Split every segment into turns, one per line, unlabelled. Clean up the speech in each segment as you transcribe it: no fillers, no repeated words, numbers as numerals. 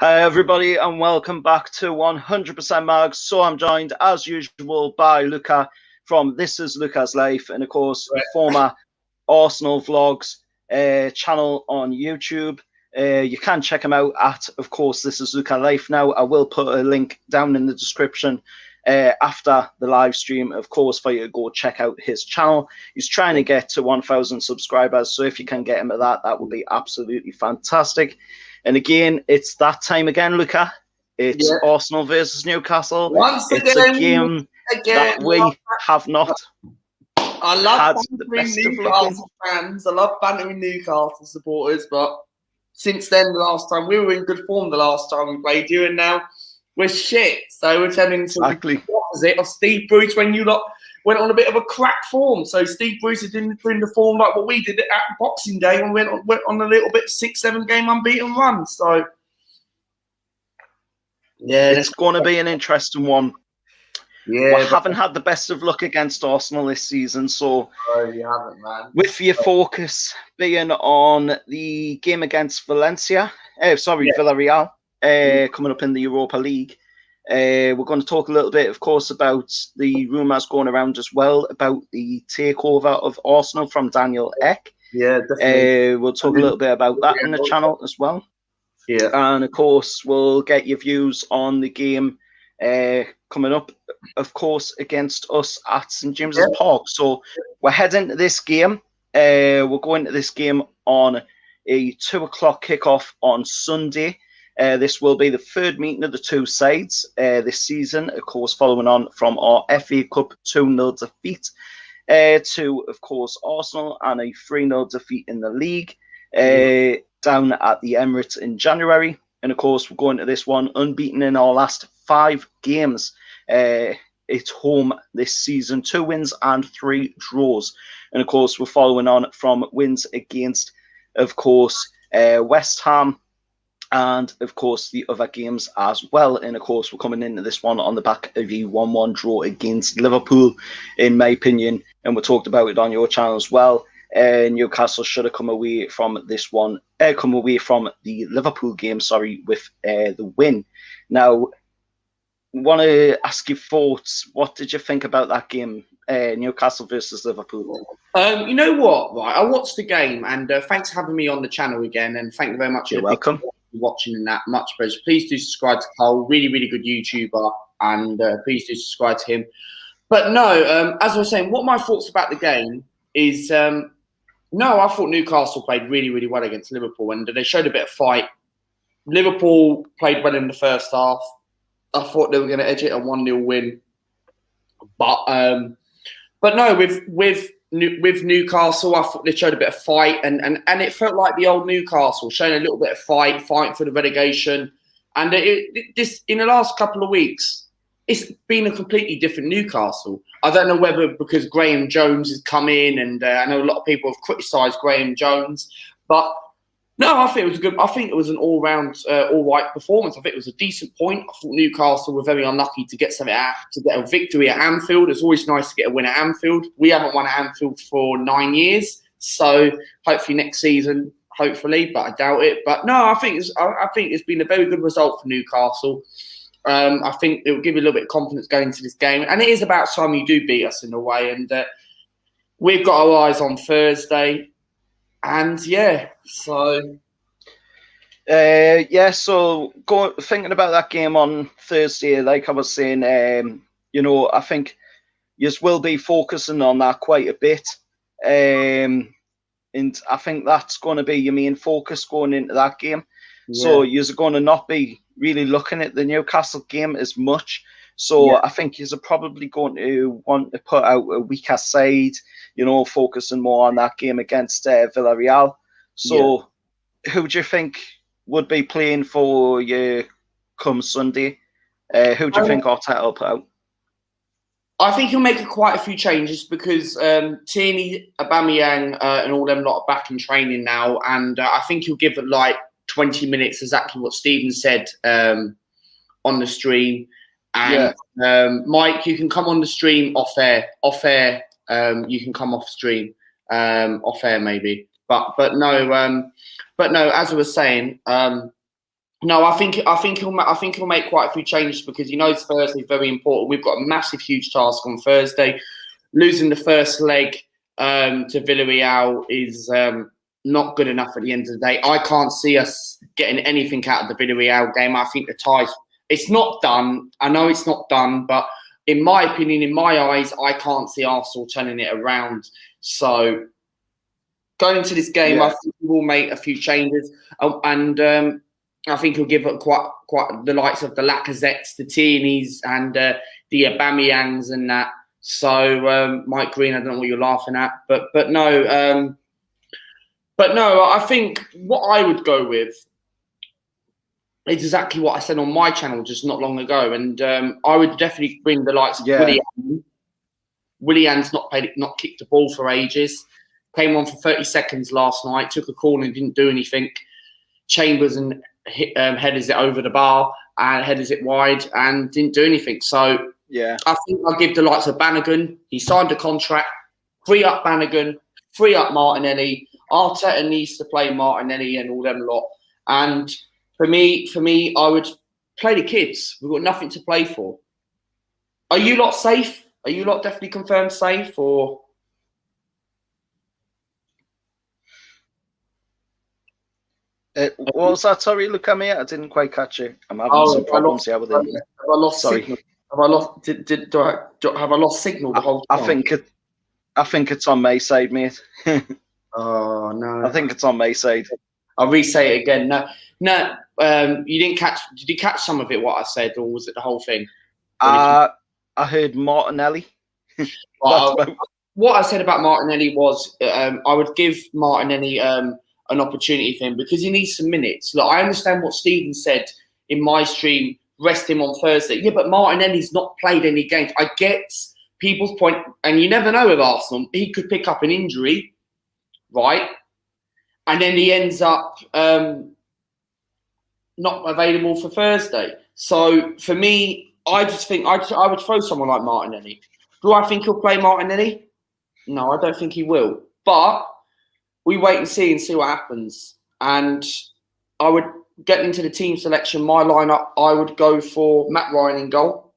Hi everybody and welcome back to 100% Mags. So I'm joined as usual by Luca from This Is Luca's Life and of course former Arsenal Vlogs channel on YouTube. You can check him out at, of course, This Is Luca Life now. I will put a link down in the description after the live stream, of course, for you to go check out his channel. He's trying to get to 1,000 subscribers, so if you can get him at that would be absolutely fantastic. And again, it's that time again, Luca. It's Arsenal versus Newcastle. It's a game that we have not
I love bantering Newcastle fans. I love bantering Newcastle supporters, but since then, the last time we were in good form, the last time we played you, and now we're shit. So we're turning to the opposite of Steve Bruce when you lot went on a bit of a crack form. So Steve Bruce is doing the form like what we did at Boxing Day when we went on a little bit 6-7 game unbeaten run. So
yeah, it's going to be an interesting one. Yeah, we haven't had the best of luck against Arsenal this season, so
you haven't, man.
With your focus being on the game against Villarreal, coming up in the Europa League, we're going to talk a little bit, of course, about the rumours going around as well about the takeover of Arsenal from Daniel Ek.
Yeah, definitely.
We'll talk a little bit about that in the channel as well.
Yeah,
and of course, we'll get your views on the game coming up, of course, against us at St James's Park. So we're heading to this game. We're going to this game on a 2 o'clock kickoff on Sunday. This will be the third meeting of the two sides this season, of course, following on from our FA Cup 2-0 defeat to, of course, Arsenal and a 3-0 defeat in the league down at the Emirates in January. And, of course, we're going to this one unbeaten in our last 5 games. It's home this season, 2 wins and 3 draws. And, of course, we're following on from wins against, of course, West Ham and, of course, the other games as well. And, of course, we're coming into this one on the back of a 1-1 draw against Liverpool, in my opinion. And we talked about it on your channel as well. Newcastle should have come away from this one, from the Liverpool game, with the win. Now, want to ask your thoughts. What did you think about that game, Newcastle versus Liverpool?
You know what? Right, I watched the game, and thanks for having me on the channel again. And thank you very much.
You're welcome.
For watching that much, pleasure. Please do subscribe to Cole. Really, really good YouTuber, and please do subscribe to him. But no, as I was saying, what my thoughts about the game is. No, I thought Newcastle played really, really well against Liverpool, and they showed a bit of fight. Liverpool played well in the first half. I thought they were going to edge it a 1-0 win, but no, with Newcastle, I thought they showed a bit of fight, and it felt like the old Newcastle, showing a little bit of fighting for the relegation. And this in the last couple of weeks, it's been a completely different Newcastle. I don't know whether because Graham Jones has come in, and I know a lot of people have criticised Graham Jones, but no, I think it was good. I think it was an all-round, all-right performance. I think it was a decent point. I thought Newcastle were very unlucky to get a victory at Anfield. It's always nice to get a win at Anfield. We haven't won at Anfield for 9 years, so hopefully next season, hopefully, but I doubt it. But no, I think it's been a very good result for Newcastle. I think it will give you a little bit of confidence going into this game. And it is about time you do beat us in a way. And we've got our eyes on Thursday. And so
thinking about that game on Thursday, like I was saying, I think you will be focusing on that quite a bit. And I think that's going to be your main focus going into that game. Yeah. So you're going to not be really looking at the Newcastle game as much. So I think you're probably going to want to put out a weaker side, focusing more on that game against Villarreal. So who do you think would be playing for you come Sunday? Who do you think Arteta will put out?
I think he'll make quite a few changes because Tierney, Aubameyang and all them lot are back in training now. And I think he'll give it like 20 minutes, exactly what Stephen said on the stream. And Mike, you can come on the stream off air. You can come off stream off air maybe. But no. As I was saying, No, I think he'll make quite a few changes because he knows Thursday is very important. We've got a massive, huge task on Thursday. Losing the first leg to Villarreal is not good enough at the end of the day. I can't see us getting anything out of the Villarreal game. I think the ties, it's not done. I know it's not done, but in my opinion, in my eyes, I can't see Arsenal turning it around. So going into this game, I think we will make a few changes, and I think he'll give it quite the likes of the Lacazettes, the Tierneys, and the Aubameyangs and that. So Mike Green, I don't know what you're laughing at, but no, I think what I would go with is exactly what I said on my channel just not long ago, and I would definitely bring the likes of Willian. Willian's not kicked the ball for ages. Came on for 30 seconds last night, took a corner and didn't do anything. Chambers and headers it over the bar and headers it wide and didn't do anything. So I think I'll give the likes of Bannigan. He signed a contract. Free up Bannigan. Free up Martinelli. Arteta needs to play Martinelli and all them lot. And for me, I would play the kids. We've got nothing to play for. Are you lot safe? Are you lot definitely confirmed safe or?
What was that? Sorry, Luca, mate. I didn't quite catch it. I'm having some problems here with it.
Have I lost signal? Have I lost? Have I lost signal the whole time?
I think it's on my side, mate.
Oh no!
I think it's on my side.
I'll re-say it again. No. You didn't catch. Did you catch some of it? What I said, or was it the whole thing?
I heard Martinelli.
What I said about Martinelli was, I would give Martinelli an opportunity for him because he needs some minutes. Look, I understand what Stephen said in my stream, rest him on Thursday. Yeah, but Martinelli's not played any games. I get people's point, and you never know with Arsenal. He could pick up an injury, right? And then he ends up not available for Thursday. So for me, I just think I would throw someone like Martinelli. Do I think he'll play Martinelli? No, I don't think he will. But we wait and see what happens. And I would get into the team selection. My lineup, I would go for Matt Ryan in goal.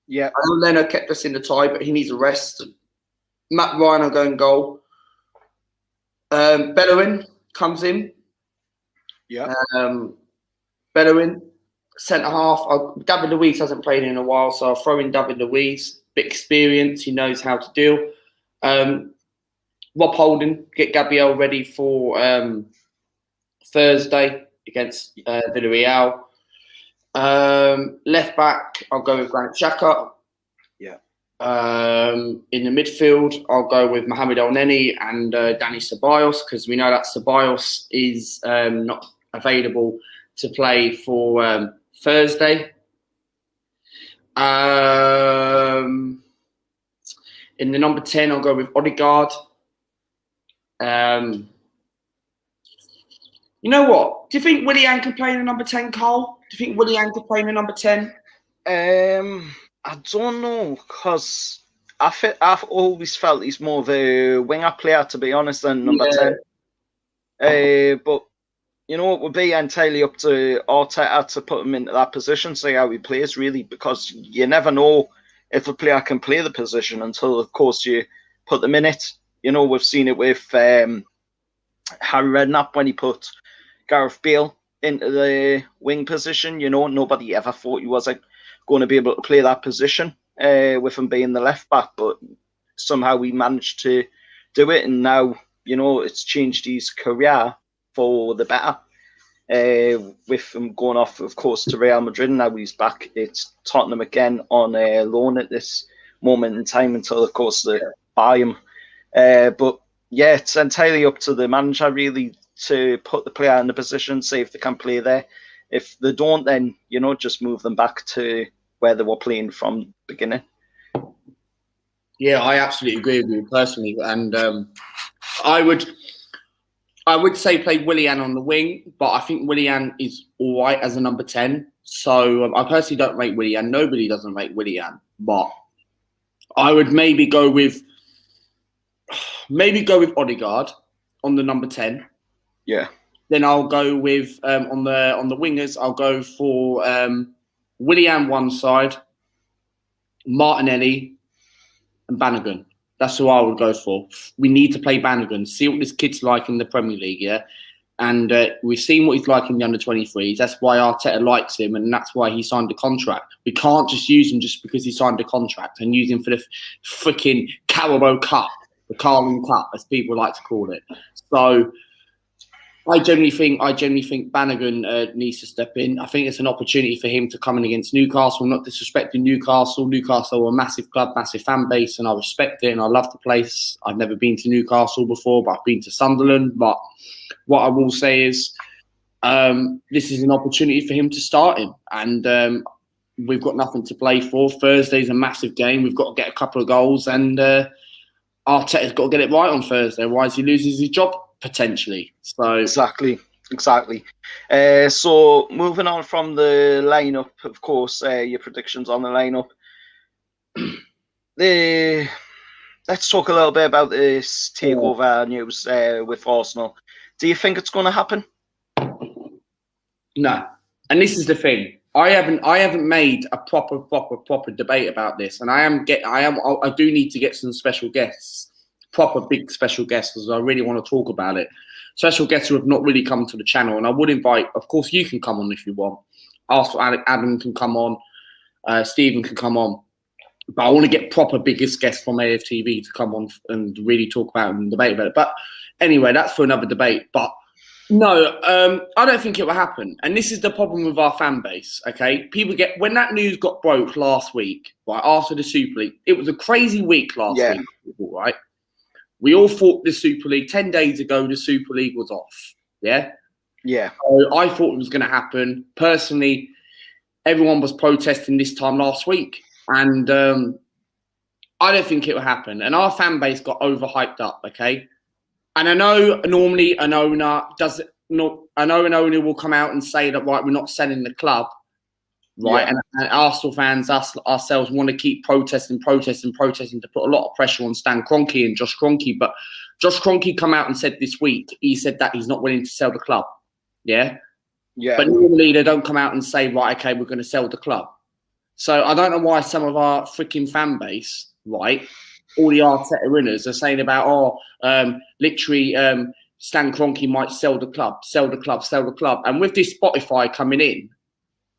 Yeah.
I know Leno kept us in the tie, but he needs a rest. Matt Ryan will go in goal. Bellerin comes in.
Yeah.
Bellerin, centre half. David Luiz hasn't played in a while, so I'll throw in David Luiz. Bit experience, he knows how to deal. Rob Holding, get Gabriel ready for Thursday against Villarreal. Left back, I'll go with Granit Xhaka.
Yeah.
In the midfield, I'll go with Mohamed El-Neni and Dani Ceballos because we know that Ceballos is not available to play for Thursday. In the number 10, I'll go with Odegaard. You know what? Do you think Willian can play in the number 10, Cole? Do you think Willian can play in the number 10?
I don't know, because I've always felt he's more of a winger player, to be honest, than number 10. But, you know, it would be entirely up to Arteta to put him into that position, see how he plays, really, because you never know if a player can play the position until, of course, you put them in it. You know, we've seen it with Harry Redknapp when he put Gareth Bale into the wing position. You know, nobody ever thought he wasn't going to be able to play that position with him being the left back, but somehow he managed to do it, and now, you know, it's changed his career for the better. With him going off, of course, to Real Madrid, now he's back. It's Tottenham again on loan at this moment in time until, of course, they buy him. But yeah, it's entirely up to the manager really to put the player in the position, see if they can play there. If they don't, then, you know, just move them back to where they were playing from the beginning.
Yeah, I absolutely agree with you personally, and I would say play Willian on the wing, but I think Willian is all right as a number 10. So I personally don't rate Willian. Nobody doesn't rate Willian, but I would maybe go with Odegaard on the number 10.
Yeah.
Then I'll go with on the wingers. I'll go for Willian one side, Martinelli, and Bannigan. That's who I would go for. We need to play Bannigan. See what this kid's like in the Premier League, yeah. And we've seen what he's like in the under-23s. That's why Arteta likes him, and that's why he signed a contract. We can't just use him just because he signed a contract and use him for the freaking Carabao Cup, the Carling Cup, as people like to call it. So I generally think Bannigan needs to step in. I think it's an opportunity for him to come in against Newcastle. Not disrespecting Newcastle. Newcastle are a massive club, massive fan base, and I respect it and I love the place. I've never been to Newcastle before, but I've been to Sunderland. But what I will say is this is an opportunity for him to start him. And we've got nothing to play for. Thursday's a massive game. We've got to get a couple of goals. And Arteta's got to get it right on Thursday. Otherwise, he loses his job potentially. So
Exactly. So moving on from the lineup, of course, your predictions on the lineup. Let's talk a little bit about this takeover news with Arsenal. Do you think it's going to happen?
No. And this is the thing. I haven't made a proper debate about this, and I do need to get some special guests, proper big special guests, because I really want to talk about it. Special guests who have not really come to the channel, and I would invite. Of course, you can come on if you want. Adam can come on, Stephen can come on, but I want to get proper biggest guests from AFTV to come on and really talk about it and debate about it. But anyway, that's for another debate. But no, I don't think it will happen. And this is the problem with our fan base, okay? People when that news got broke last week, right, after the Super League, it was a crazy week last week, right? We all thought the Super League, 10 days ago, the Super League was off, yeah?
Yeah.
So I thought it was going to happen. Personally, everyone was protesting this time last week. And I don't think it will happen. And our fan base got overhyped up, okay? And I know normally an owner will come out and say that, right, we're not selling the club, right? Yeah. And Arsenal fans, ourselves, want to keep protesting to put a lot of pressure on Stan Kroenke and Josh Kroenke. But Josh Kroenke come out and said this week, he said that he's not willing to sell the club, yeah? Yeah. But normally they don't come out and say, right, okay, we're going to sell the club. So I don't know why some of our freaking fan base, right, all the Arteta winners are saying about, literally Stan Kroenke might sell the club. And with this Spotify coming in,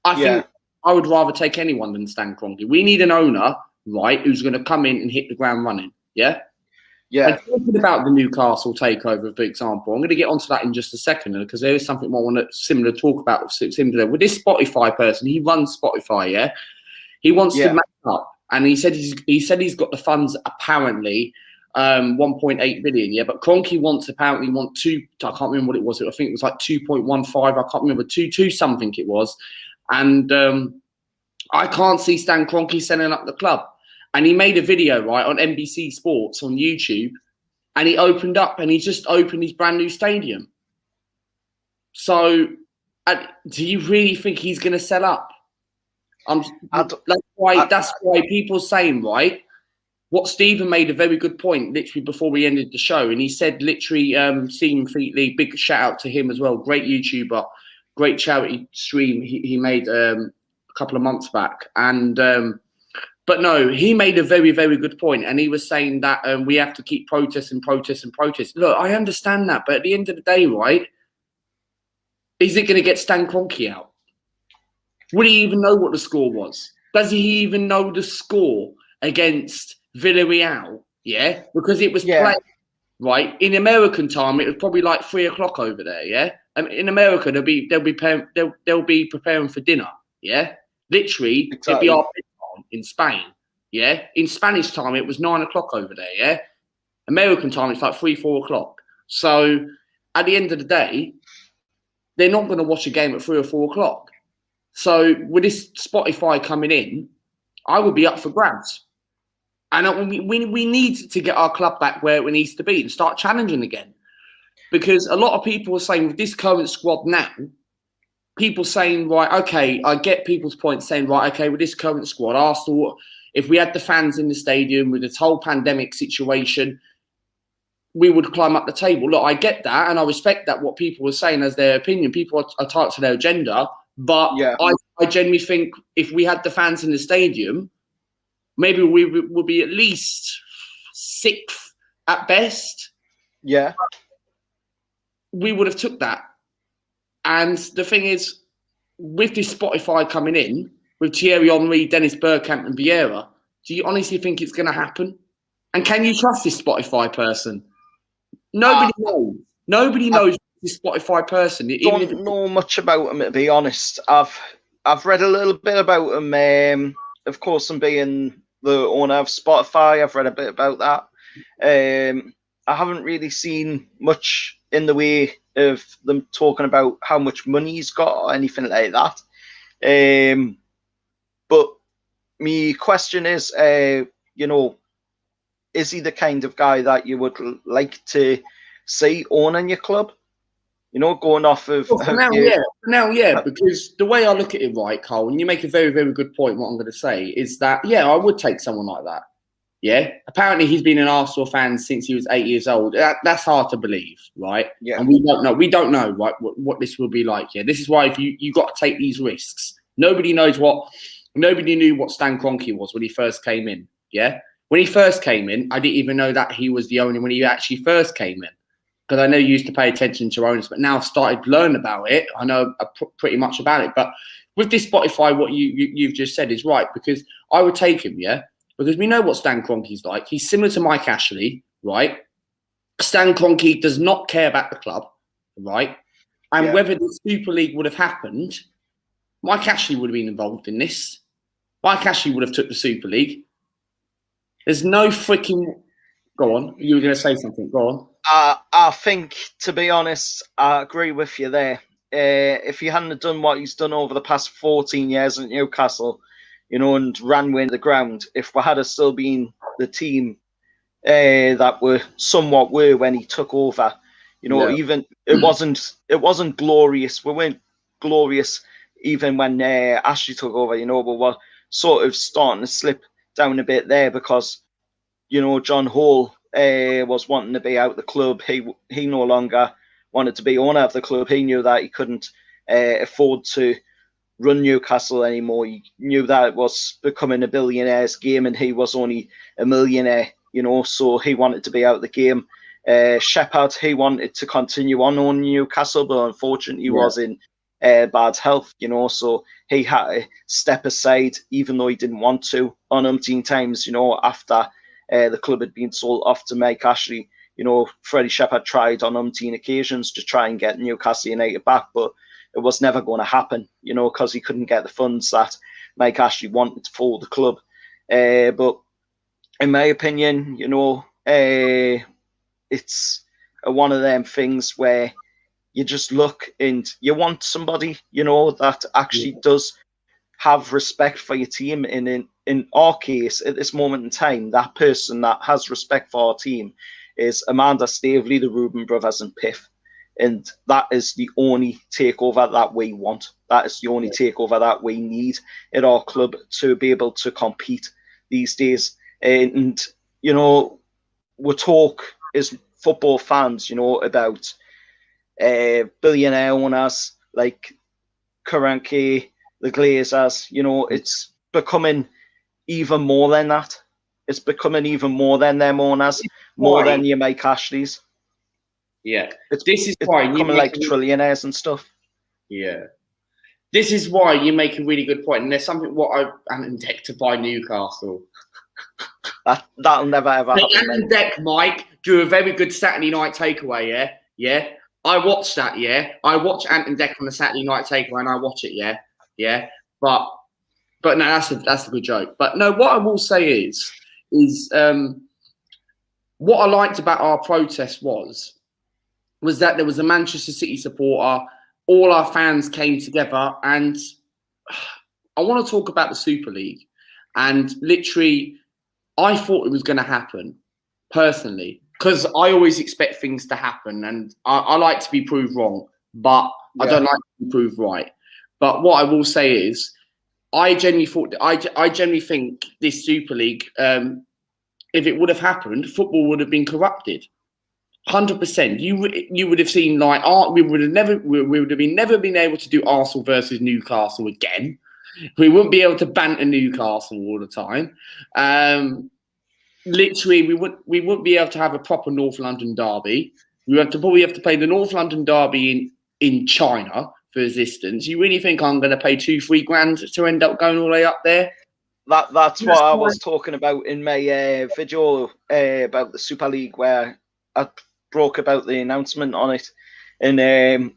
I think I would rather take anyone than Stan Kroenke. We need an owner, right, who's going to come in and hit the ground running, yeah? Yeah. And talking about the Newcastle takeover, for example, I'm going to get onto that in just a second because there is something I want to talk about similar. With this Spotify person, he runs Spotify, yeah? He wants to make up. And he said he's got the funds apparently 1.8 billion, yeah. But Kroenke apparently wants two. I can't remember what it was. I think it was like 2.15. I can't remember two something it was. And I can't see Stan Kroenke selling up the club. And he made a video right on NBC Sports on YouTube, and he just opened his brand new stadium. So, do you really think he's going to sell up? That's why people are saying, right, what Stephen made a very good point literally before we ended the show. And he said literally, Stephen Fleetley, big shout out to him as well. Great YouTuber, great charity stream he made a couple of months back. And but no, he made a very, very good point. And he was saying that we have to keep protesting. Look, I understand that. But at the end of the day, right, is it going to get Stan Kroenke out? Would he even know what the score was? Does he even know the score against Villarreal? Yeah, because it was played right in American time. It was probably like 3 o'clock over there. Yeah, in America they'll be preparing for dinner. Yeah, literally it'll be our bedtime in Spain. Yeah, in Spanish time it was 9 o'clock over there. Yeah, American time it's like 3-4 o'clock. So at the end of the day, they're not going to watch a game at 3 or 4 o'clock. So with this Spotify coming in, I would be up for grabs. And we need to get our club back where it needs to be and start challenging again. Because a lot of people are saying with this current squad now, people saying, right, okay, I get people's points saying, right, okay, with this current squad, Arsenal, if we had the fans in the stadium with this whole pandemic situation, we would climb up the table. Look, I get that, and I respect that. What people were saying as their opinion, people are tied to their agenda. But
Yeah.
I genuinely think if we had the fans in the stadium, maybe we would be at least 6th at best.
Yeah.
We would have took that. And the thing is, with this Spotify coming in, with Thierry Henry, Dennis Bergkamp and Vieira, do you honestly think it's going to happen? And can you trust this Spotify person? Nobody knows. Nobody knows this Spotify person.
Don't know much about him, to be honest. I've read a little bit about him. Of course, I'm being the owner of Spotify. I've read a bit about that. I haven't really seen much in the way of them talking about how much money he's got or anything like that. But my question is, you know, is he the kind of guy that you would like to see owning your club? You know, going off of...
Well, yeah, because the way I look at it, right, Cole, and you make a very, very good point, what I'm going to say, is that, yeah, I would take someone like that. Yeah? Apparently he's been an Arsenal fan since he was 8 years old. That's hard to believe, right?
Yeah.
And we don't know, right, what this will be like, yeah? This is why if you got to take these risks. Nobody knew what Stan Kroenke was when he first came in, yeah? When he first came in, I didn't even know that he was the owner when he actually first came in. Because I know you used to pay attention to owners, but now I've started to learn about it. I know pretty much about it. But with this Spotify, what you've just said is right, because I would take him, yeah? Because we know what Stan Kroenke's like. He's similar to Mike Ashley, right? Stan Kroenke does not care about the club, right? And whether the Super League would have happened, Mike Ashley would have been involved in this. Mike Ashley would have took the Super League. There's no freaking... Go on. You were going to say something. Go on.
I think, to be honest, I agree with you there. If he hadn't done what he's done over the past 14 years at Newcastle, you know, and ran with the ground, if we had still been the team that were somewhat were when he took over, you know, even it wasn't glorious. We weren't glorious even when Ashley took over, you know, but we're sort of starting to slip down a bit there because, you know, John Hall was wanting to be out the club. He no longer wanted to be owner of the club. He knew that he couldn't afford to run Newcastle anymore. He knew that it was becoming a billionaire's game and he was only a millionaire, you know, so he wanted to be out of the game. Shepherd, he wanted to continue on owning Newcastle, but unfortunately he was in bad health, you know, so he had to step aside even though he didn't want to on umpteen times, you know, after the club had been sold off to Mike Ashley. You know, Freddie Shepherd tried on umpteen occasions to try and get Newcastle United back, but it was never going to happen, you know, because he couldn't get the funds that Mike Ashley wanted for the club. But in my opinion, you know, it's one of them things where you just look and you want somebody, you know, that actually does have respect for your team. And in our case, at this moment in time, that person that has respect for our team is Amanda Staveley, the Reuben brothers, and Piff. And that is the only takeover that we want. That is the only takeover that we need at our club to be able to compete these days. And, you know, we talk as football fans, you know, about billionaire owners like Kroenke, the Glazers, you know, it's becoming even more than that. It's becoming even more than them owners, more than your Mike Ashleys.
Yeah.
It's
why
becoming like trillionaires and stuff.
Yeah. This is why you make a really good point. And there's something what I'm in deck to buy Newcastle.
That'll never ever happen.
Ant and Deck, Mike, do a very good Saturday night takeaway, yeah? Yeah. I watch that, yeah. I watch Ant and Deck on the Saturday night takeaway and I watch it, yeah. Yeah. But no, that's a good joke. But no, what I will say is what I liked about our protest was that there was a Manchester City supporter, all our fans came together, and I want to talk about the Super League. And literally, I thought it was going to happen, personally, because I always expect things to happen, and I like to be proved wrong, but I don't like to be proved right. But what I will say is, I genuinely think this Super League, if it would have happened, football would have been corrupted. 100%. You would have seen like we would have never been able to do Arsenal versus Newcastle again. We wouldn't be able to banter Newcastle all the time. Literally, we wouldn't be able to have a proper North London derby. We have to play the North London derby in China for existence. You really think I'm going to pay 2-3 grand to end up going all the way up there?
That's what I was talking about in my video about the Super League, where I broke about the announcement on it, and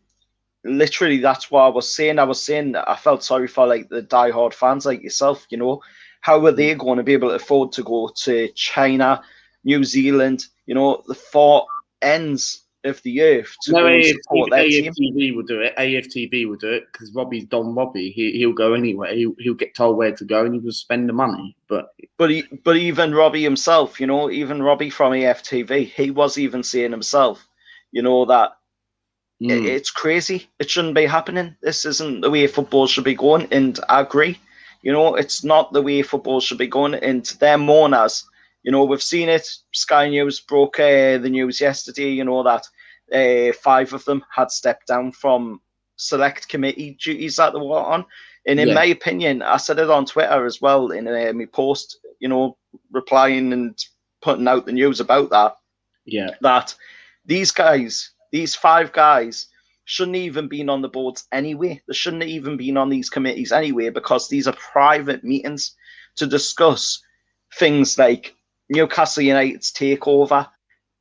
literally that's what I was saying. I was saying that I felt sorry for like the diehard fans like yourself. You know, how are they going to be able to afford to go to China, New Zealand? You know, the four ends of the earth to go and support their team.
AFTV will do it. AFTV will do it because Robbie's Don Robbie. He'll go anywhere. He'll get told where to go and he will spend the money. But
even Robbie himself, you know, even Robbie from AFTV, he was even saying himself, you know, that it's crazy. It shouldn't be happening. This isn't the way football should be going. And I agree. You know, it's not the way football should be going. And they're mourners. You know, we've seen it. Sky News broke the news yesterday, you know, that 5 of them had stepped down from select committee duties that they were on. And in my opinion, I said it on Twitter as well in my post, you know, replying and putting out the news about that.
Yeah.
That these guys, these 5 guys, shouldn't even been on the boards anyway. They shouldn't have even been on these committees anyway, because these are private meetings to discuss things like Newcastle United's takeover,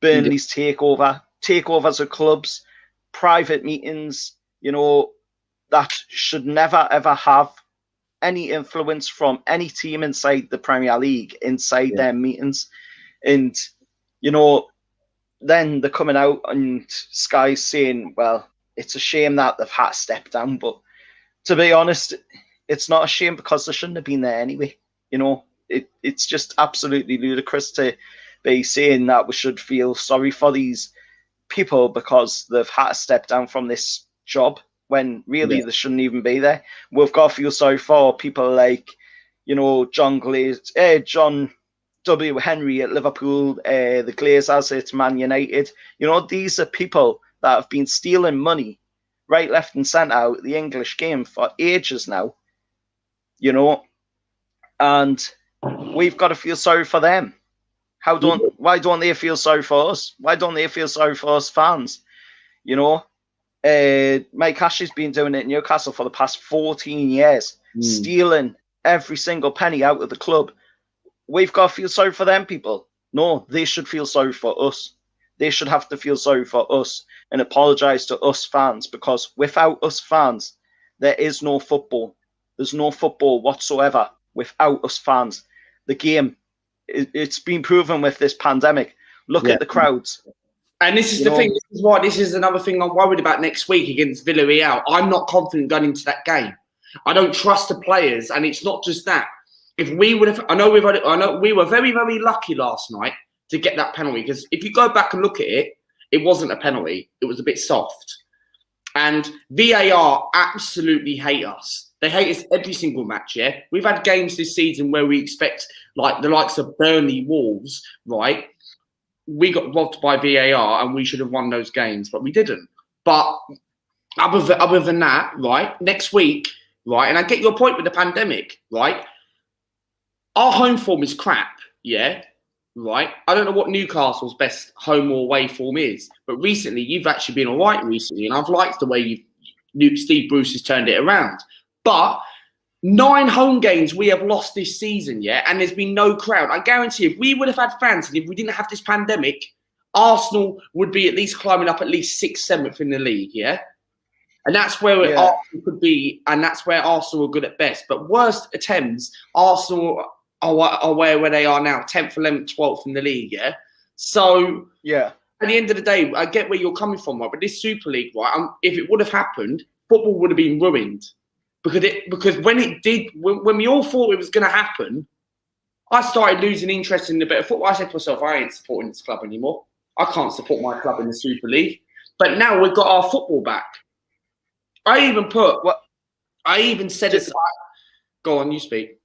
Burnley's takeover, takeovers of clubs, private meetings, you know, that should never, ever have any influence from any team inside the Premier League, inside their meetings. And, you know, then they're coming out and Sky's saying, well, it's a shame that they've had to step down. But to be honest, it's not a shame because they shouldn't have been there anyway. You know, it's just absolutely ludicrous to be saying that we should feel sorry for these people because they've had to step down from this job when really they shouldn't even be there. We've got to feel sorry for people like, you know, John W. Henry at Liverpool, the Glazers at Man United. You know, these are people that have been stealing money right, left and centre out of the English game for ages now, you know, and we've got to feel sorry for them. Why don't they feel sorry for us? Why don't they feel sorry for us fans? You know, Mike Ashley's been doing it in Newcastle for the past 14 years, stealing every single penny out of the club. We've got to feel sorry for them people. No, they should feel sorry for us. They should have to feel sorry for us and apologise to us fans, because without us fans, there is no football. There's no football whatsoever without us fans. The game, it's been proven with this pandemic. Look at the crowds.
And this is the thing. This is another thing I'm worried about next week against Villarreal. I'm not confident going into that game. I don't trust the players, and it's not just that. If we would have, I know we were very, very lucky last night to get that penalty, because if you go back and look at it, it wasn't a penalty. It was a bit soft. And VAR absolutely hate us. They hate us every single match, yeah? We've had games this season where we expect, like, the likes of Burnley, Wolves, right? We got robbed by VAR and we should have won those games, but we didn't. But other than that, right, next week, right, and I get your point with the pandemic, right? Our home form is crap, yeah? Right? I don't know what Newcastle's best home or away form is, but recently you've actually been all right recently, and I've liked the way Steve Bruce has turned it around. But 9 home games we have lost this season, yeah, and there's been no crowd. I guarantee if we would have had fans and if we didn't have this pandemic, Arsenal would be at least climbing up at least 6th, 7th in the league, yeah? And that's where Arsenal could be, and that's where Arsenal are good at best. But worst attempts, Arsenal are where they are now, 10th, 11th, 12th in the league, yeah? So, at the end of the day, I get where you're coming from, right? But this Super League, right, if it would have happened, football would have been ruined. Because when it did, when we all thought it was going to happen, I started losing interest in the bit of football. I said to myself, I ain't supporting this club anymore. I can't support my club in the Super League. But now we've got our football back. I even said it. Go on, you speak.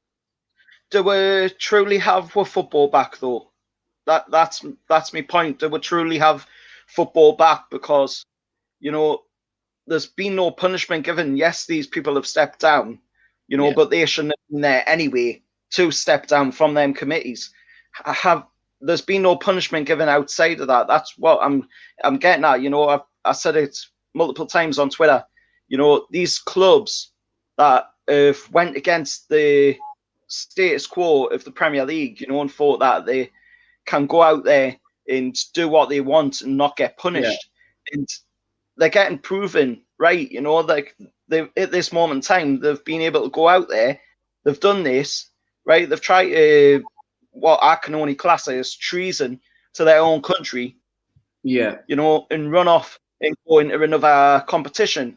Do we truly have our football back, though? That's my point. Do we truly have football back because, you know, there's been no punishment given. Yes, these people have stepped down, you know, but they shouldn't have been there anyway to step down from them committees. There's been no punishment given outside of that. That's what I'm getting at. You know, I said it multiple times on Twitter. You know, these clubs that have went against the status quo of the Premier League, you know, and thought that they can go out there and do what they want and not get punished. And they're getting proven right, you know, like they at this moment in time, they've been able to go out there, they've done this, right? They've tried to what I can only class as treason to their own country, you know, and run off and go into another competition.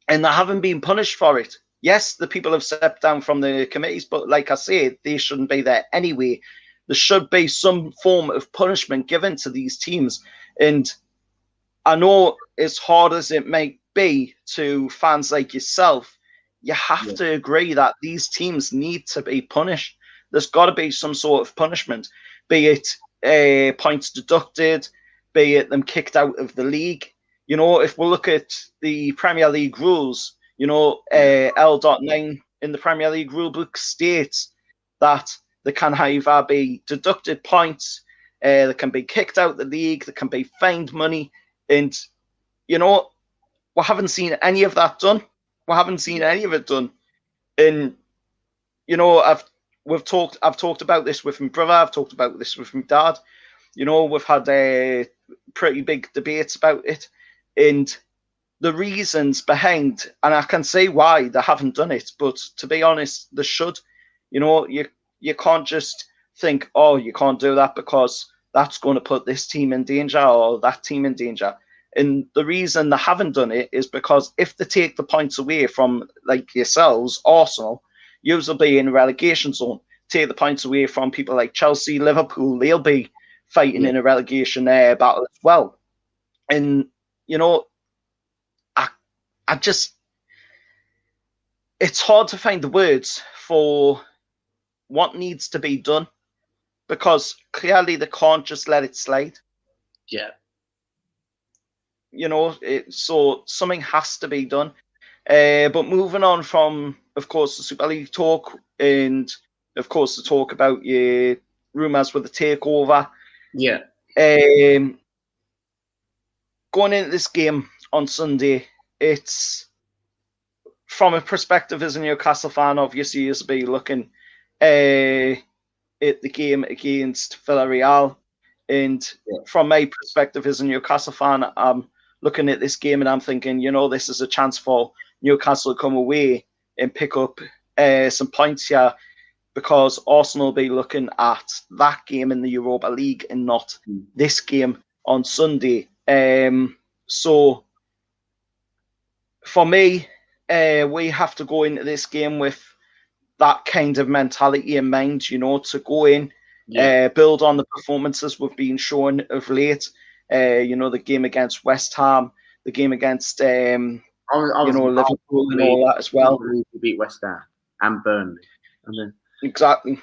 And they haven't been punished for it. Yes, the people have stepped down from the committees, but like I said, they shouldn't be there anyway. There should be some form of punishment given to these teams. And I know as hard as it may be to fans like yourself, you have to agree that these teams need to be punished. There's got to be some sort of punishment, be it points deducted, be it them kicked out of the league. You know, if we look at the Premier League rules, you know, L.9 in the Premier League rulebook states that they can either be deducted points, they can be kicked out of the league, they can be fined money. And, you know, we haven't seen any of that done. We haven't seen any of it done. And, you know, I've talked about this with my brother. I've talked about this with my dad. You know, we've had pretty big debates about it. And the reasons behind, and I can say why they haven't done it, but to be honest, they should. You know, you can't just think, oh, you can't do that because that's going to put this team in danger or that team in danger. And the reason they haven't done it is because if they take the points away from, like yourselves, Arsenal, you'll be in a relegation zone. Take the points away from people like Chelsea, Liverpool, they'll be fighting in a relegation battle as well. And, you know, I just, it's hard to find the words for what needs to be done because clearly they can't just let it slide.
Yeah.
You know, so something has to be done. But moving on from, of course, the Super League talk and, of course, the talk about your rumours with the takeover.
Yeah.
Going into this game on Sunday, it's from a perspective as a Newcastle fan, obviously, you'll be looking at the game against Villarreal. And from my perspective as a Newcastle fan, I'm looking at this game and I'm thinking, you know, this is a chance for Newcastle to come away and pick up some points here because Arsenal will be looking at that game in the Europa League and not this game on Sunday. So for me, we have to go into this game with that kind of mentality in mind, you know, to go in, build on the performances we've been showing of late. You know, the game against West Ham, the game against, Liverpool and all that as well.
We beat West Ham and Burnley.
Exactly.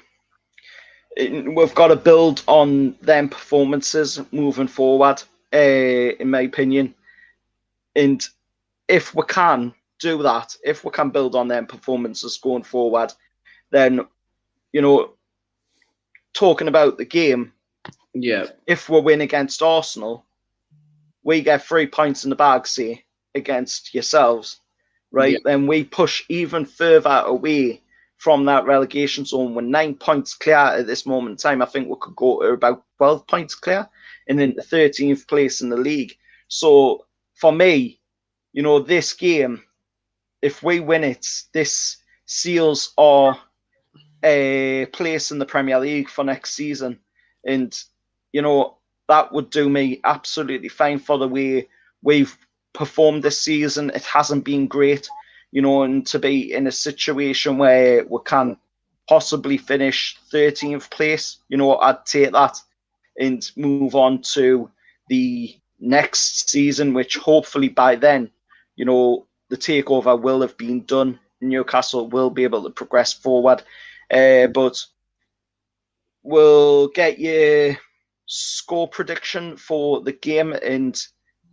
We've got to build on them performances moving forward, in my opinion. And if we can do that, if we can build on them performances going forward, then, you know, talking about the game, if we win against Arsenal, we get 3 points in the bag, say, against yourselves, right? Then we push even further away from that relegation zone. We're 9 points clear at this moment in time. I think we could go to about 12 points clear and into 13th place in the league. So for me, you know, this game, if we win it, this seals our place in the Premier League for next season. And, you know, that would do me absolutely fine for the way we've performed this season. It hasn't been great, you know, and to be in a situation where we can possibly finish 13th place, you know, I'd take that and move on to the next season, which hopefully by then, you know, the takeover will have been done. Newcastle will be able to progress forward. But we'll get you score prediction for the game, and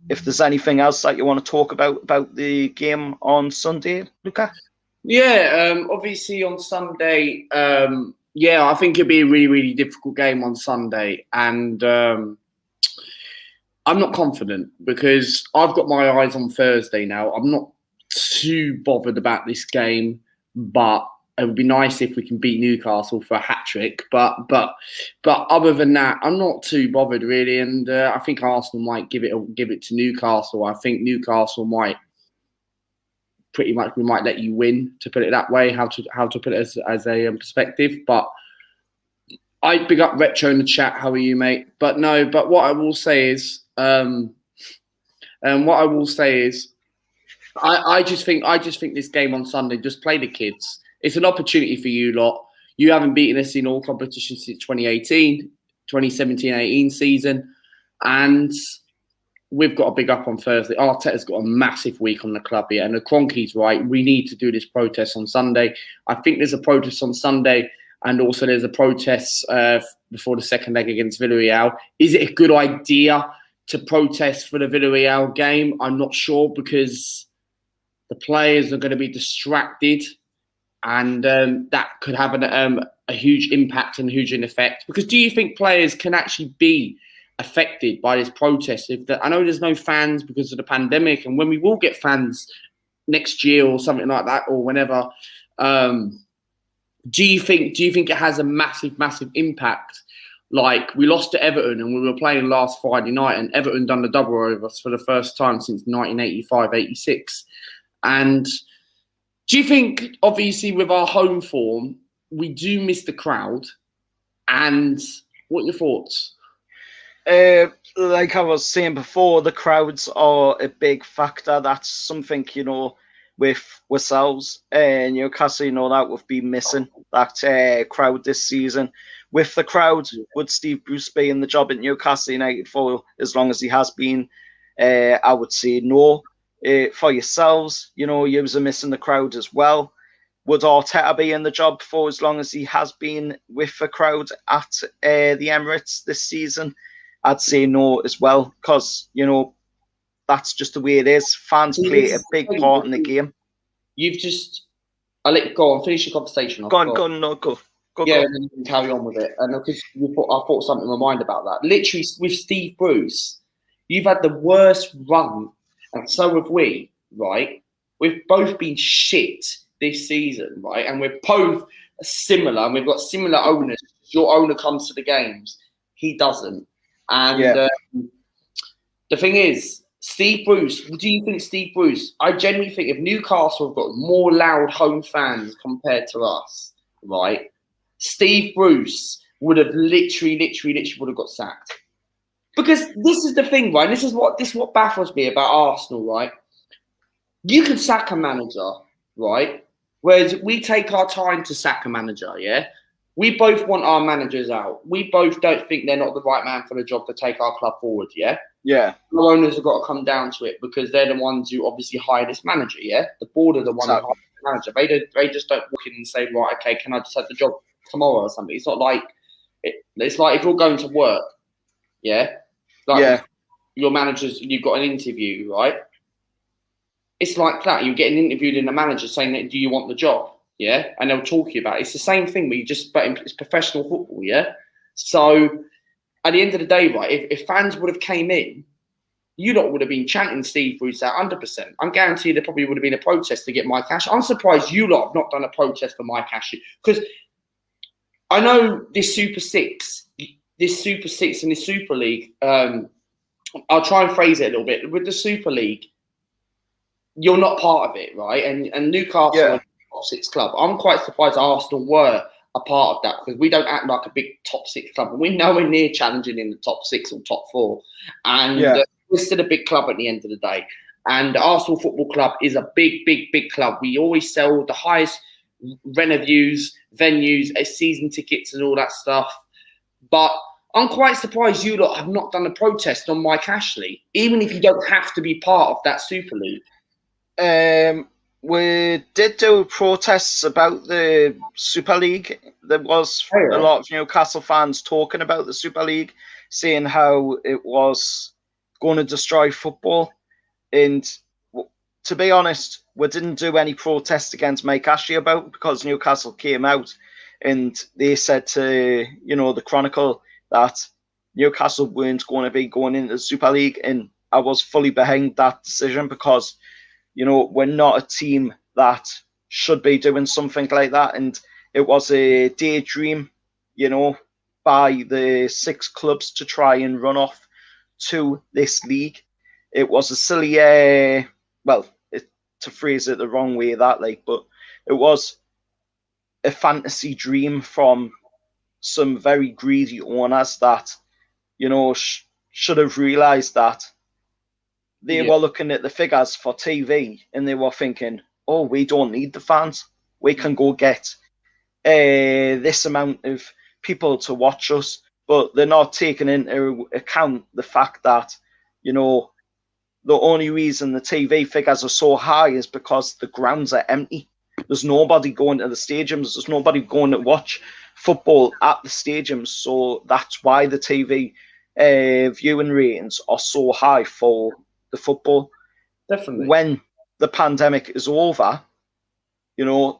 if there's anything else that you want to talk about the game on Sunday, Luca?
Yeah, obviously on Sunday, I think it'd be a really, really difficult game on Sunday. And I'm not confident because I've got my eyes on Thursday now. I'm not too bothered about this game, but it would be nice if we can beat Newcastle for a hat-trick. But other than that, I'm not too bothered really. And I think Arsenal might give it to Newcastle. I think Newcastle might pretty much, we might let you win, to put it that way, how to put it as a perspective. But I big up Retro in the chat. How are you, mate? But what I will say is, I just think this game on Sunday, just play the kids. It's an opportunity for you lot. You haven't beaten us in all competitions since 2017-18 season, and we've got a big up on Thursday. Arteta's got a massive week on the club here, and the Cronky's right. We need to do this protest on Sunday. I think there's a protest on Sunday, and also there's a protest before the second leg against Villarreal. Is it a good idea to protest for the Villarreal game? I'm not sure, because the players are going to be distracted, and that could have a huge impact and a huge effect. Because do you think players can actually be affected by this protest? I know there's no fans because of the pandemic, and when we will get fans next year or something like that, or whenever, do you think it has a massive impact? Like, we lost to Everton and we were playing last Friday night, and Everton done the double over us for the first time since 1985-86. And do you think, obviously with our home form, we do miss the crowd? And what are your thoughts?
Like I was saying before, the crowds are a big factor. That's something, with ourselves and Newcastle, that we've been missing that crowd this season. With the crowd, would Steve Bruce be in the job at Newcastle United for as long as he has been? I would say no. For yourselves, you're missing the crowd as well. Would Arteta be in the job for as long as he has been with the crowd at the Emirates this season? I'd say no as well, because, that's just the way it is. Fans play a big part in the game.
I'll let you go on, finish your conversation.
Go.
And then you can carry on with it. And because I thought something in my mind about that. Literally, with Steve Bruce, you've had the worst run, and so have we, right? We've both been shit this season, right? And we're both similar, and we've got similar owners. Your owner comes to the games, he doesn't. And the thing is, Steve Bruce, do you think Steve Bruce, I genuinely think if Newcastle have got more loud home fans compared to us, right, Steve Bruce would have literally would have got sacked. Because this is the thing, right? This is what baffles me about Arsenal, right? You can sack a manager, right? Whereas we take our time to sack a manager, yeah? We both want our managers out. We both don't think they're not the right man for the job to take our club forward, yeah?
Yeah.
The owners have got to come down to it, because they're the ones who obviously hire this manager, yeah? The board are the ones who hire the manager. They just don't walk in and say, right, okay, can I just have the job tomorrow or something? It's not like, it's like if you're going to work, yeah? Like your managers, you've got an interview, right? It's like that. You're getting interviewed in the manager saying that, do you want the job? Yeah, and they'll talk to you about it. It's the same thing, but it's professional football, yeah? So at the end of the day, right, if fans would have came in, you lot would have been chanting Steve Bruce out 100%. I'm guaranteed there probably would have been a protest to get my cash. I'm surprised you lot have not done a protest for my cash, because I know this Super Six and this Super League, I'll try and phrase it a little bit. With the Super League, you're not part of it, right? And Newcastle are a top six club. I'm quite surprised Arsenal were a part of that, because we don't act like a big top six club. We're nowhere near challenging in the top six or top four. And we're still a big club at the end of the day. And Arsenal Football Club is a big club. We always sell the highest venues, season tickets and all that stuff. But I'm quite surprised you lot have not done a protest on Mike Ashley, even if you don't have to be part of that Super League.
We did do protests about the Super League. There was a lot of Newcastle fans talking about the Super League, saying how it was going to destroy football. And to be honest, we didn't do any protest against Mike Ashley about it, because Newcastle came out and they said to, the Chronicle that Newcastle weren't going to be going into the Super League. And I was fully behind that decision, because, we're not a team that should be doing something like that. And it was a daydream, by the 6 clubs to try and run off to this league. It was a silly, to phrase it the wrong way, but it was a fantasy dream from some very greedy owners that, should have realised that they were looking at the figures for TV and they were thinking, oh, we don't need the fans. We can go get this amount of people to watch us. But they're not taking into account the fact that, the only reason the TV figures are so high is because the grounds are empty. There's nobody going to the stadiums. There's nobody going to watch football at the stadiums. So that's why the TV viewing ratings are so high for the football.
Definitely.
When the pandemic is over,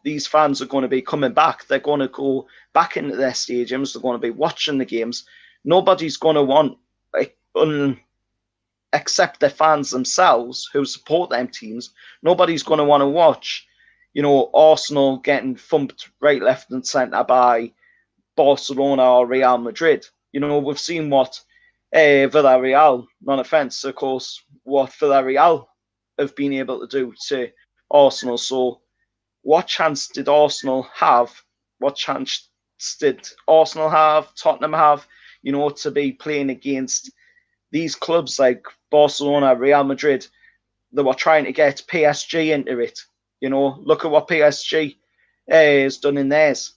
these fans are going to be coming back. They're going to go back into their stadiums. They're going to be watching the games. Nobody's going to want, except their fans themselves who support them teams, nobody's going to want to watch, Arsenal getting thumped right, left and centre by Barcelona or Real Madrid. We've seen what Villarreal, non-offence, of course, what Villarreal have been able to do to Arsenal. So what chance did Arsenal have? What chance did Arsenal have, Tottenham have, to be playing against these clubs like Barcelona, Real Madrid? They were trying to get PSG into it. Look at what PSG has done in theirs.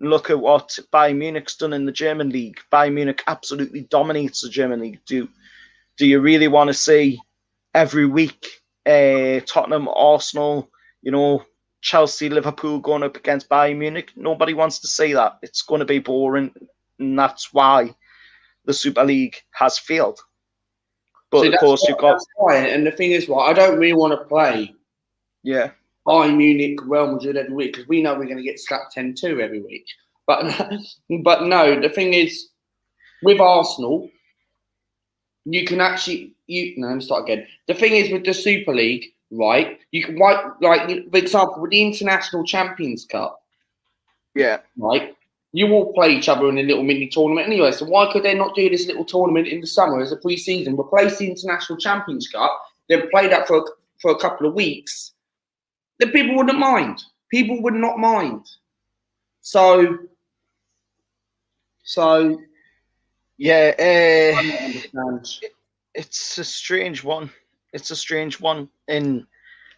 Look at what Bayern Munich's done in the German league. Bayern Munich absolutely dominates the German league. Do you really want to see every week Tottenham, Arsenal, Chelsea, Liverpool going up against Bayern Munich? Nobody wants to see that. It's going to be boring, and that's why the Super League has failed. But
of course, you've got. And the thing is, I don't really want to play.
Yeah.
Bayern Munich, Real Madrid every week, because we know we're going to get slapped 10-2 every week. But no, the thing is, with Arsenal, you can actually. Let me start again. The thing is, with the Super League, right? You can, for example, with the International Champions Cup.
Yeah.
Right. You all play each other in a little mini tournament anyway. So why could they not do this little tournament in the summer as a pre-season? Replace the International Champions Cup, then play that for a couple of weeks. Then people wouldn't mind. People would not mind. So
yeah,
I don't understand.
It's a strange one. And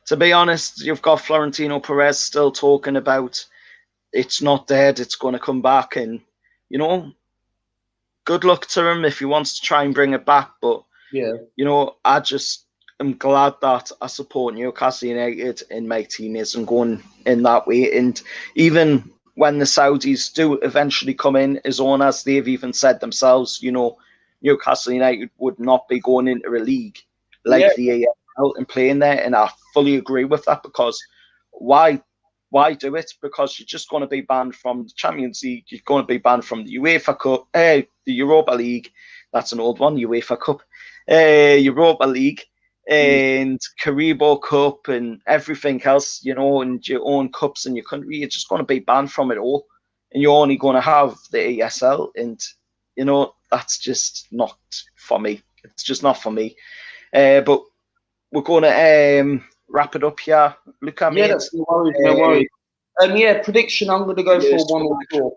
to be honest, you've got Florentino Perez still talking about it's not dead, it's going to come back. And, good luck to him if he wants to try and bring it back. But, I just am glad that I support Newcastle United and my team isn't going in that way. And even when the Saudis do eventually come in as owners, they've even said themselves, Newcastle United would not be going into a league like the AFL and playing there. And I fully agree with that, because why do it? Because you're just going to be banned from the Champions League. You're going to be banned from the UEFA Cup, the Europa League. That's an old one, UEFA Cup, Europa League, and Carabao Cup and everything else, and your own cups in your country. You're just going to be banned from it all. And you're only going to have the ESL. And, that's just not for me. It's just not for me. But we're going to wrap it up here. Luca, mate.
No worries. Prediction, I'm going to go for 1-1 draw.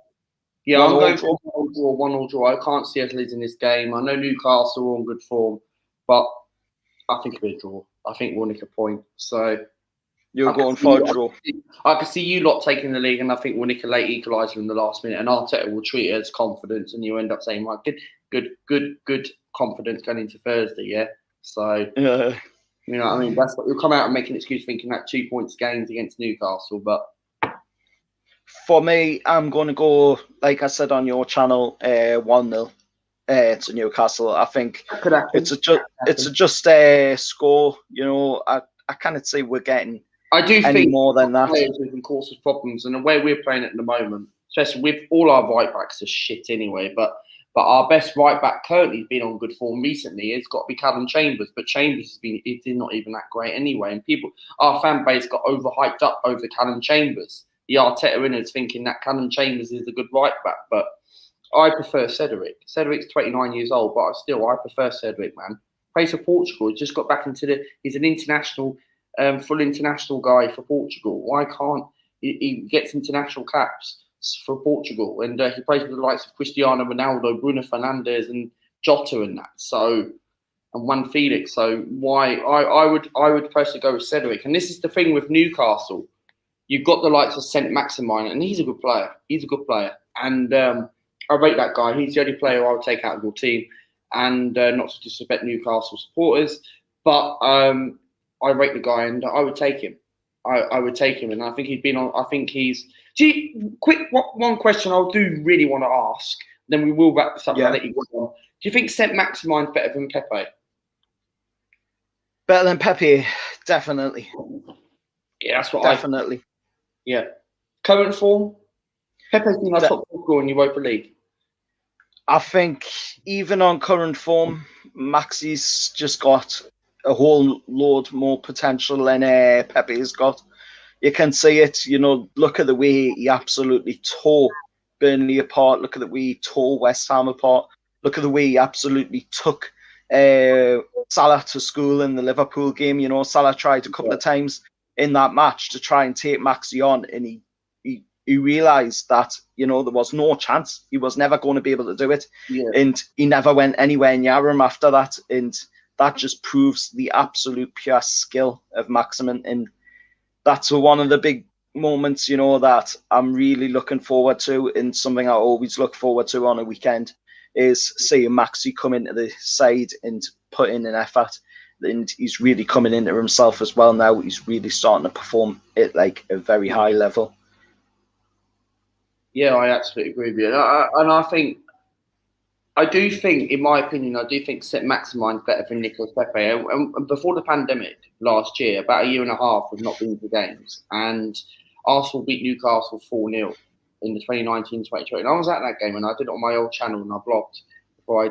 Yeah, I'm going for 1-1 draw. I can't see us losing this game. I know Newcastle are on good form, but I think it'll be a draw. I think we'll nick a point. So
you're going for a draw.
I can see you lot taking the league, and I think we'll nick a late equaliser in the last minute, and Arteta will treat it as confidence, and you end up saying, like, good confidence going into Thursday, yeah? So, you know what I mean? That's what you'll come out and make an excuse thinking that 2 points gained against Newcastle, but
for me, I'm going to go, like I said on your channel, 1-0. to Newcastle. I think
Could happen.
it's just a score. You know, I cannot say we're getting
I do
any
think
more than that.
players who can cause us problems, and the way we're playing at the moment, especially with all our right backs are shit anyway. But our best right back currently has been on good form recently. It's got to be Callum Chambers, but Chambers is not even that great anyway. And our fan base got overhyped up over Callum Chambers. The Arteta winners thinking that Callum Chambers is a good right back, but I prefer Cedric. Cedric's 29 years old, but I prefer Cedric, man. Plays for Portugal. He just got back into he's an international. Full international guy for Portugal. Why can't he gets international caps for Portugal, and he plays with the likes of Cristiano Ronaldo, Bruno Fernandes, and Jota and that. So, and Juan Felix. So why I would personally go with Cedric. And this is the thing with Newcastle. You've got the likes of Saint Maximin, and he's a good player. And I rate that guy. He's the only player I would take out of your team. And not to disrespect Newcastle supporters, but I rate the guy, and I would take him. I would take him, and I think he's been on. I think he's. One question I do really want to ask. Then we will wrap this up.
Yeah.
And let you go on. Do you think Saint Maximin's better than Pepe?
Better than Pepe, definitely.
Yeah, that's what
definitely.
Yeah. Current form, Pepe's been our top scorer in Europa League.
I think even on current form, Maxi's just got a whole load more potential than Pepe's got. You can see it, you know, look at the way he absolutely tore Burnley apart. Look at the way he tore West Ham apart. Look at the way he absolutely took Salah to school in the Liverpool game. You know, Salah tried a couple of times in that match to try and take Maxi on, and he realised that, you know, there was no chance. He was never going to be able to do it.
Yeah.
And he never went anywhere near him after that. And that just proves the absolute pure skill of Maximin. And that's one of the big moments, you know, that I'm really looking forward to, and something I always look forward to on a weekend, is seeing Maxi come into the side and put in an effort. And he's really coming into himself as well now. He's really starting to perform at like a very high level.
Yeah, I absolutely agree with you. And I do think, in my opinion, Saint Maximin's better than Nicolas Pepe. And before the pandemic last year, about a year and a half, we've not been to games. And Arsenal beat Newcastle 4-0 in the 2019-2020. And I was at that game, and I did it on my old channel, and I blocked before I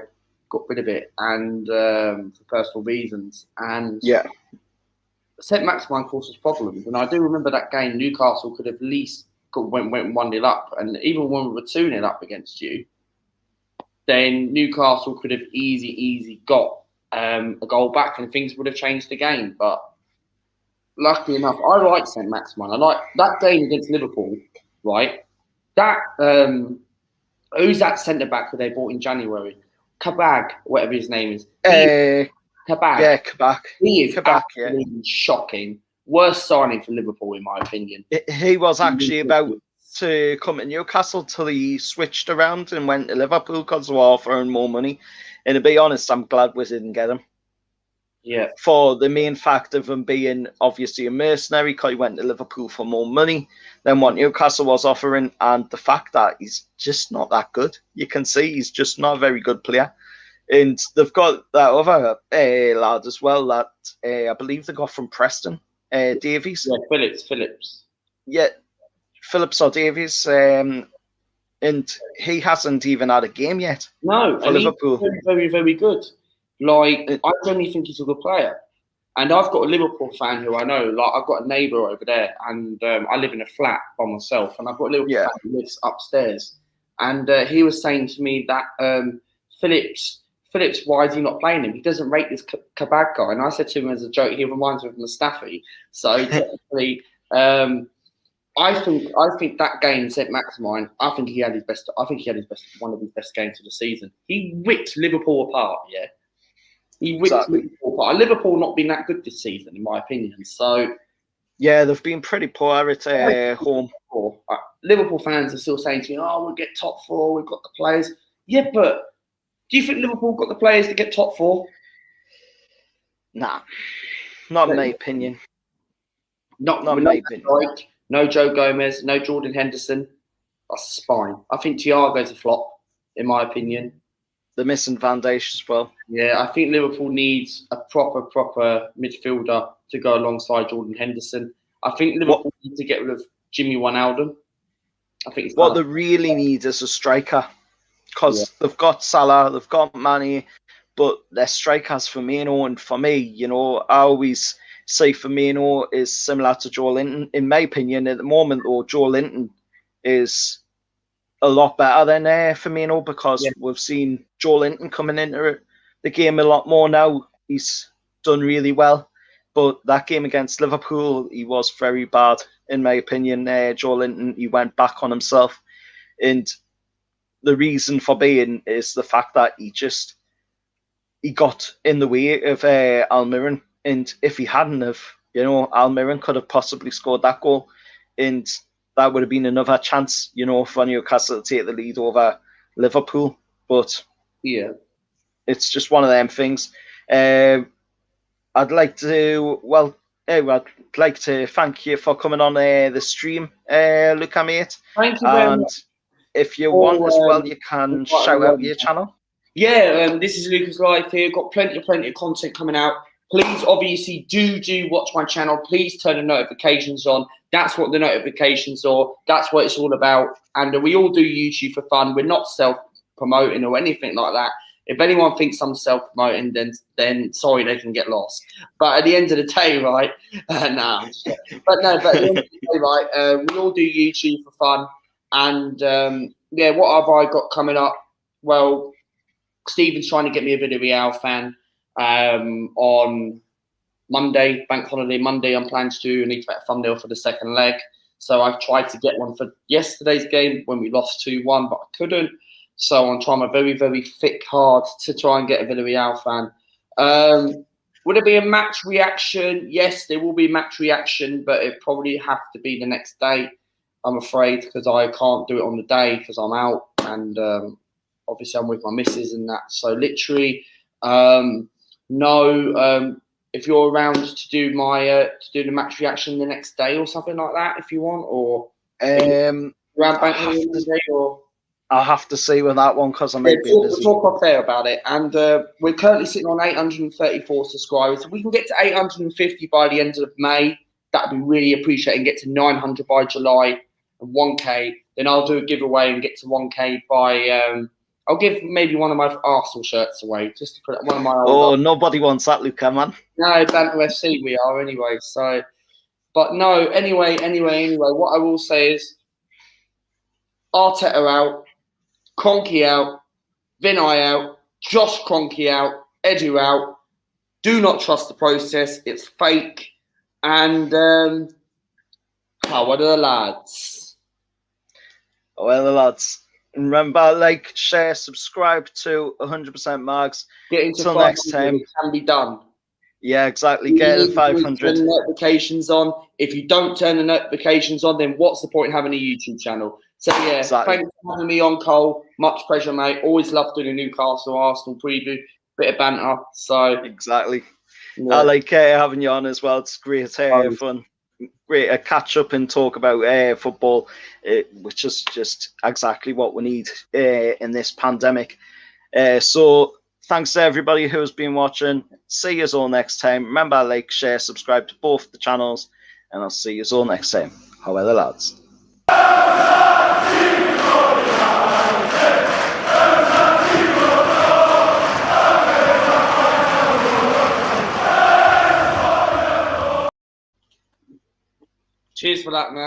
got rid of it, and for personal reasons. And
yeah,
Saint Maximin caused us problems. And I do remember that game, Newcastle could have at least went 1-0 up. And even when we were 2-0 up against you, then Newcastle could have easy got a goal back, and things would have changed the game. But luckily enough, I like Saint Maximin. I like that game against Liverpool, right? That who's that centre back that they bought in January? Kabag, whatever his name is. Kabag.
Yeah, Kabak.
He is absolutely shocking. Worst signing for Liverpool, in my opinion.
He was actually about to come to Newcastle till he switched around and went to Liverpool because they were offering more money. And to be honest, I'm glad we didn't get him.
Yeah.
For the main fact of him being obviously a mercenary, because he went to Liverpool for more money than what Newcastle was offering, and the fact that he's just not that good. You can see he's just not a very good player. And they've got that other lad as well that I believe they got from Preston, Davies.
Yeah, Phillips.
Yeah, Phillips or Davies. And he hasn't even had a game yet.
No,
for Liverpool.
He's very, very good. Like, I generally think he's a good player. And I've got a Liverpool fan who I know. Like, I've got a neighbour over there, and I live in a flat by myself, and I've got a Liverpool fan who lives upstairs. And he was saying to me that Phillips, why is he not playing him? He doesn't rate this Kabag guy. And I said to him as a joke, he reminds me of Mustafi. So technically, I think that game, Saint Maximin, I think he had his best. One of his best games of the season. He whipped Liverpool apart. Yeah. He whipped Liverpool apart. Liverpool not been that good this season, in my opinion. So,
yeah, they've been pretty poor at home.
Liverpool fans are still saying to me, "Oh, we'll get top 4. We've got the players." Yeah, but do you think Liverpool got the players to get top 4?
Nah, not in my opinion.
Not in my opinion. Like, no Joe Gomez, no Jordan Henderson. That's spine. I think Thiago's a flop, in my opinion.
they're missing Van Dijk as well.
Yeah, I think Liverpool needs a proper midfielder to go alongside Jordan Henderson. I think Liverpool need to get rid of Jimmy Wijnaldum. I think it's
what they really need is a striker, because they've got Salah, they've got Mane, but their strikers Firmino, and for me, you know, I always say Firmino is similar to Joe Linton. In my opinion, at the moment, though, Joe Linton is a lot better than Firmino, because we've seen Joe Linton coming into the game a lot more now. He's done really well, but that game against Liverpool, he was very bad, in my opinion. Joe Linton, he went back on himself, and the reason for being is the fact that he got in the way of Almiron, and if he hadn't have, you know, Almiron could have possibly scored that goal, and that would have been another chance, you know, for Newcastle to take the lead over Liverpool. But it's just one of them things. I'd like to thank you for coming on the stream, Luca, mate.
Thank you very much.
If you want as well, you can shout out your channel.
Yeah, this is Lucas Live here. Got plenty of content coming out. Please, obviously, do watch my channel. Please turn the notifications on. That's what the notifications are. That's what it's all about. And we all do YouTube for fun. We're not self-promoting or anything like that. If anyone thinks I'm self-promoting, then sorry, they can get lost. But at the end of the day, right? But at the end of the day, right? We all do YouTube for fun. And what have I got coming up? Well, Stephen's trying to get me a Villarreal fan on Monday, bank holiday Monday. I'm planning to. I need to make a thumbnail for the second leg. So I tried to get one for yesterday's game when we lost 2-1, but I couldn't. So I'm trying my very, very thick hard to try and get a Villarreal fan. Would it be a match reaction? Yes, there will be a match reaction, but it probably have to be the next day, I'm afraid, because I can't do it on the day because I'm out, and obviously I'm with my missus and that. So literally, if you're around to do my the match reaction the next day or something like that, if you want, or around bank holiday, or
I'll have to see with that one because I may be busy.
Talk off there about it, and we're currently sitting on 834 subscribers. If we can get to 850 by the end of May, that'd be really appreciated. And get to 900 by July and 1K, then I'll do a giveaway and get to 1K by. I'll give maybe one of my Arsenal shirts away, just to put one of my.
Nobody wants that, Luca, man.
No, NUFC we are anyway. So, but no. Anyway. What I will say is, Arteta out, Kroenke out, Vinay out, Josh Kroenke out, Edu out. Do not trust the process; it's fake. And how are the lads?
Well, the lads. Remember, like, share, subscribe to 100% Mags.
Until
next time.
It can be done.
Yeah, exactly. Get the 500.
Turn the notifications on. If you don't turn the notifications on, then what's the point in having a YouTube channel? So, yeah,
exactly.
Thanks for having me on, Cole. Much pleasure, mate. Always love doing a Newcastle Arsenal preview. Bit of banter. So
exactly. Yeah. I like having you on as well. It's great fun. Great to catch up and talk about football, which is just exactly what we need in this pandemic. So thanks to everybody who's been watching. See you all next time. Remember, like, share, subscribe to both the channels, and I'll see you all next time. How are the lads?
Cheers for that, man.